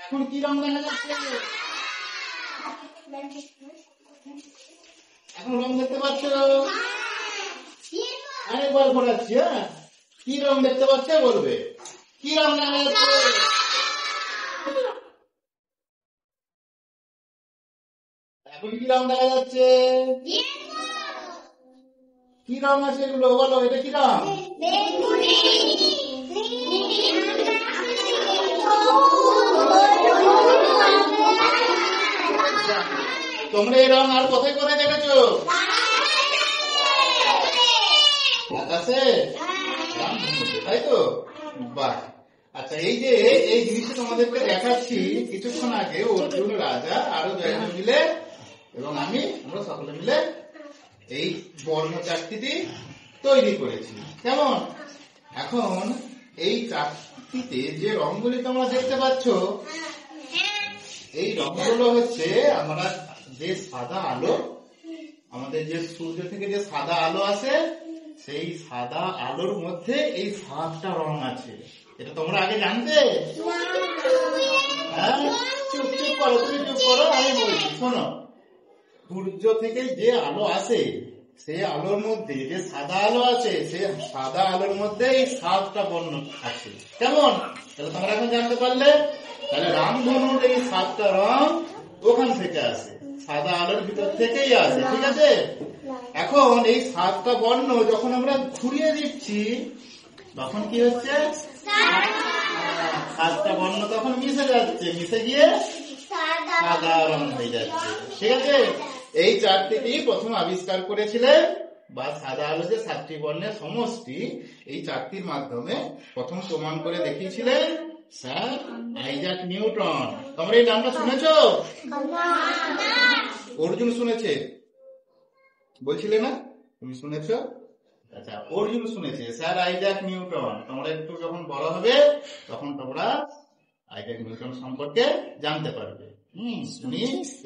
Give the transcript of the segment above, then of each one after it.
এখন কি রং দেখা যাচ্ছে? এখন রং দেখতে পাচ্ছ? আরেকবার ঘোরাচ্ছি। হ্যাঁ, কি রং দেখতে পাচ্ছ বলবে? কি রং দেখা যাচ্ছে? এখন কি রং দেখা যাচ্ছে? কি রং আছে এগুলো বলো? এটা কি রং? তোমরা এই রং আর কোথায় কোথায় দেখেছো? আকাশে, তাই তো? বাহ। আচ্ছা, এই যে এই জিনিসটা তোমাদেরকে দেখাচ্ছি কিছুক্ষণ আগে, অর্জুন, রাজা আরো 2 জন মিলে এবং আমরা সকলে মিলে এই বর্ণ চাকতিটি তৈরি করেছি। কেমন? এখন এই চাকতিতে যে রংগুলি তোমরা দেখতে পাচ্ছ, এই রংগুলো হচ্ছে আমরা যে সাদা আলো, আমাদের যে সূর্য থেকে যে সাদা আলো আসে, সেই সাদা আলোর মধ্যে এই 7টা রং আছে। এটা তোমরা আগে জানতে? হ্যাঁ, চুপ করো, তুমি চুপ করো, আমি বলছি শোনো। সূর্য থেকে যে আলো আসে, সেই আলোর মধ্যে যে সাদা আলো আছে, সেই সাদা আলোর মধ্যে এই 7টা বর্ণ আছে। কেমন? তাহলে তোমরা এখন জানতে পারলে। তাহলে রামধনুর এই 7টা রং ওখান থেকে আসে, সাদা আলোর ভিতর থেকেই আসে। ঠিক আছে? এখন এই 7টা বর্ণ যখন আমরা ঘুরিয়ে দিচ্ছি, তখন কি হচ্ছে? 7টা বর্ণ তখন মিশে যাচ্ছে, মিশে গিয়ে সাদা রং হয়ে যাচ্ছে। ঠিক আছে? এই চারটিটি প্রথম আবিষ্কার করেছিলেন, বা সাদা আলো যে 7টি বর্ণের সমষ্টি, এই চারটির মাধ্যমে প্রথম প্রমাণ করে দেখিয়েছিলেন স্যার আইজাক নিউটন। তোমরা এই নামটা শুনেছ? অর্জুন শুনেছে, বলছিলে না? তুমি শুনেছ? আচ্ছা, অর্জুন শুনেছে স্যার আইজাক নিউটন। তোমরা একটু যখন বড় হবে তখন তোমরা আইজাক নিউটন সম্পর্কে জানতে পারবে। উনি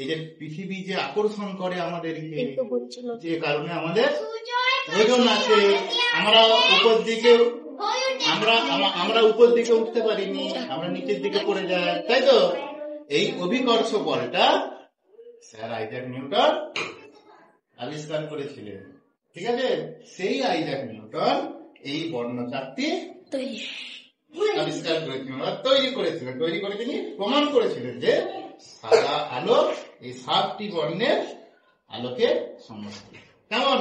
এই যে পৃথিবী যে আকর্ষণ করে আমাদেরকে, যে কারণে আমাদের ওজন আছে, আমরা উপর দিকে উঠতে পারিনি, আমরা নিচের দিকে পড়ে যাই, তাই তো? এই অভিকর্ষ বলটা স্যার আইজাক নিউটন আবিষ্কার করেছিলেন। ঠিক আছে? সেই আইজাক নিউটন এই বর্ণ চারটি আবিষ্কার করেছিলেন, তৈরি করে তিনি প্রমাণ করেছিলেন যে সাদা আলো এই 7টি বর্ণের আলোকে সমষ্টি। কেমন?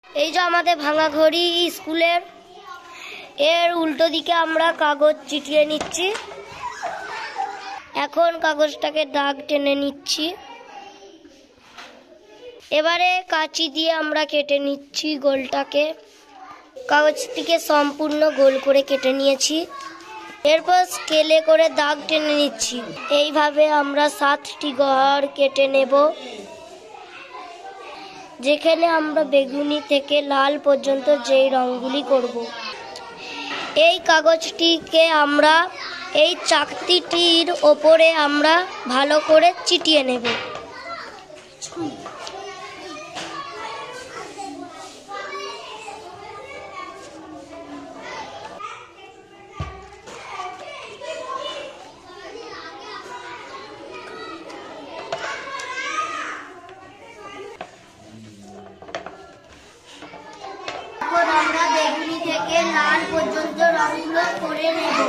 এই যে আমাদের ভাঙা ঘড়ি স্কুলের, এর উল্টো দিকে আমরা কাগজ চিটিয়ে নিচ্ছি। এখন কাগজটাকে দাগ টেনে নিচ্ছি। এবারে কাঁচি দিয়ে আমরা কেটে নিচ্ছি গোলটাকে। কাগজটিকে সম্পূর্ণ গোল করে কেটে নিয়েছি। এরপর স্কেলে করে দাগ টেনে নিচ্ছি। এইভাবে আমরা 7টি ঘর কেটে নেব, যেখানে আমরা বেগুনি থেকে লাল পর্যন্ত যেই রঙগুলি করব। এই কাগজটিকে আমরা এই চাকতিটির ওপরে আমরা ভালো করে চিটিয়ে নেব। আমরা বেগুনি থেকে লাল পর্যন্ত রঙগুলো করে নেব।